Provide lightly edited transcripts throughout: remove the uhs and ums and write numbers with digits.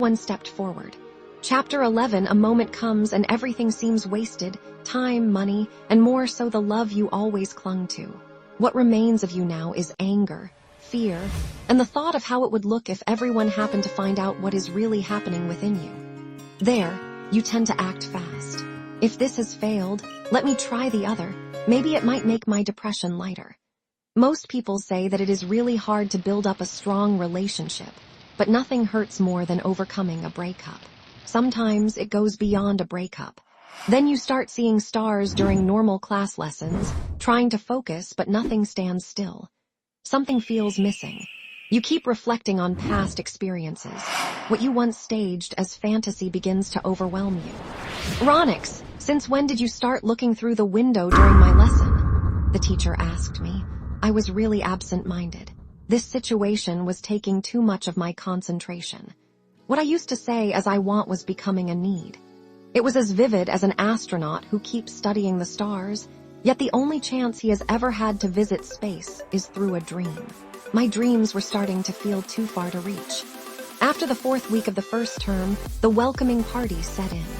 one stepped forward. Chapter 11, a moment comes and everything seems wasted, time, money, and more so the love you always clung to. What remains of you now is anger, fear, and the thought of how it would look if everyone happened to find out what is really happening within you. There, you tend to act fast. If this has failed, let me try the other. Maybe it might make my depression lighter. Most people say that it is really hard to build up a strong relationship, but nothing hurts more than overcoming a breakup. Sometimes it goes beyond a breakup. Then you start seeing stars during normal class lessons, trying to focus, but nothing stands still. Something feels missing. You keep reflecting on past experiences. What you once staged as fantasy begins to overwhelm you. "Ronix, since when did you start looking through the window during my lesson?" the teacher asked me. I was really absent-minded. This situation was taking too much of my concentration. What I used to say as I want was becoming a need. It was as vivid as an astronaut who keeps studying the stars, yet the only chance he has ever had to visit space is through a dream. My dreams were starting to feel too far to reach. After the 4th week of the first term, the welcoming party set in.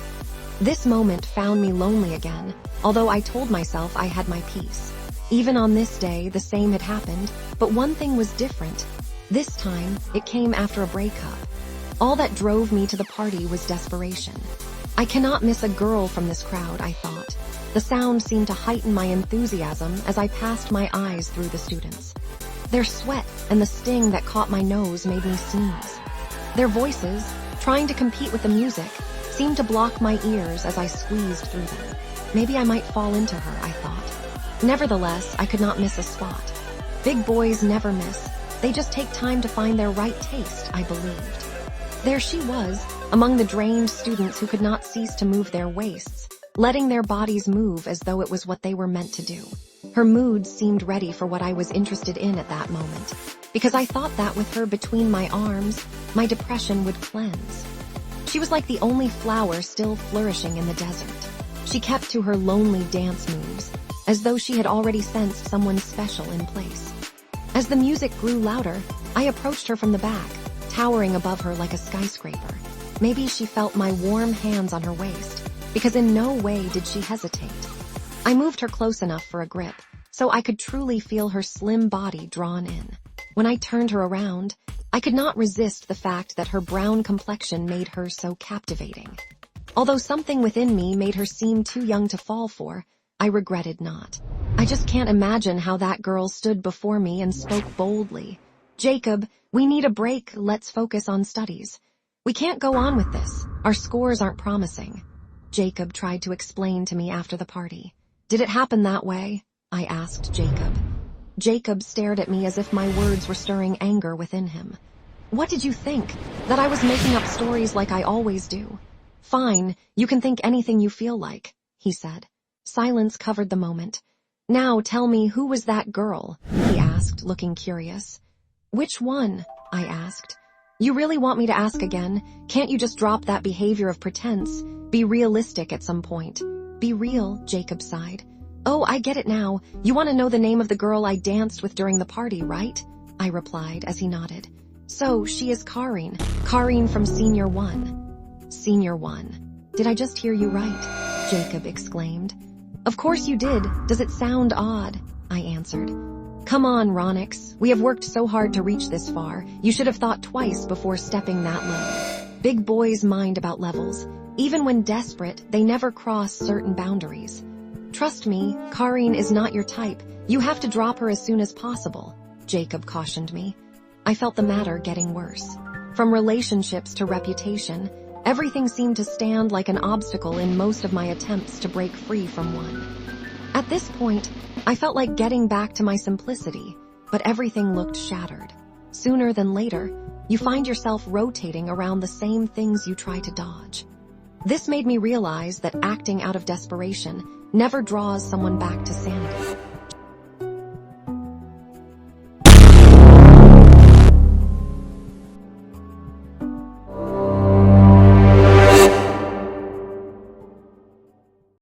This moment found me lonely again, although I told myself I had my peace. Even on this day, the same had happened, but one thing was different. This time, it came after a breakup. All that drove me to the party was desperation. I cannot miss a girl from this crowd, I thought. The sound seemed to heighten my enthusiasm as I passed my eyes through the students. Their sweat and the sting that caught my nose made me sneeze. Their voices, trying to compete with the music, seemed to block my ears as I squeezed through them. Maybe I might fall into her, I thought. Nevertheless, I could not miss a spot. Big boys never miss. They just take time to find their right taste, I believed. There she was, among the drained students who could not cease to move their waists, letting their bodies move as though it was what they were meant to do. Her mood seemed ready for what I was interested in at that moment, because I thought that with her between my arms, my depression would cleanse. She was like the only flower still flourishing in the desert. She kept to her lonely dance moves, as though she had already sensed someone special in place. As the music grew louder, I approached her from the back, towering above her like a skyscraper. Maybe she felt my warm hands on her waist, because in no way did she hesitate. I moved her close enough for a grip, so I could truly feel her slim body drawn in. When I turned her around, I could not resist the fact that her brown complexion made her so captivating. Although something within me made her seem too young to fall for, I regretted not. I just can't imagine how that girl stood before me and spoke boldly. "Jacob, we need a break, let's focus on studies. We can't go on with this, our scores aren't promising." Jacob tried to explain to me after the party. "Did it happen that way?" I asked Jacob. Jacob stared at me as if my words were stirring anger within him. "What did you think? That I was making up stories like I always do?" "Fine, you can think anything you feel like," he said. Silence covered the moment. "Now tell me, who was that girl?" he asked, looking curious. "Which one?" I asked. "You really want me to ask again? Can't you just drop that behavior of pretense? Be realistic at some point." "Be real," Jacob sighed. "Oh, I get it now. You want to know the name of the girl I danced with during the party, right?" I replied as he nodded. "So, she is Karine. Karine from Senior 1. Senior 1. Did I just hear you right?" Jacob exclaimed. "Of course you did. Does it sound odd?" I answered. "Come on, Ronix. We have worked so hard to reach this far. You should have thought twice before stepping that low." Big boys mind about levels. Even when desperate, they never cross certain boundaries. "Trust me, Karine is not your type. You have to drop her as soon as possible," Jacob cautioned me. I felt the matter getting worse. From relationships to reputation, everything seemed to stand like an obstacle in most of my attempts to break free from one. At this point, I felt like getting back to my simplicity, but everything looked shattered. Sooner than later, you find yourself rotating around the same things you try to dodge. This made me realize that acting out of desperation never draws someone back to sanity.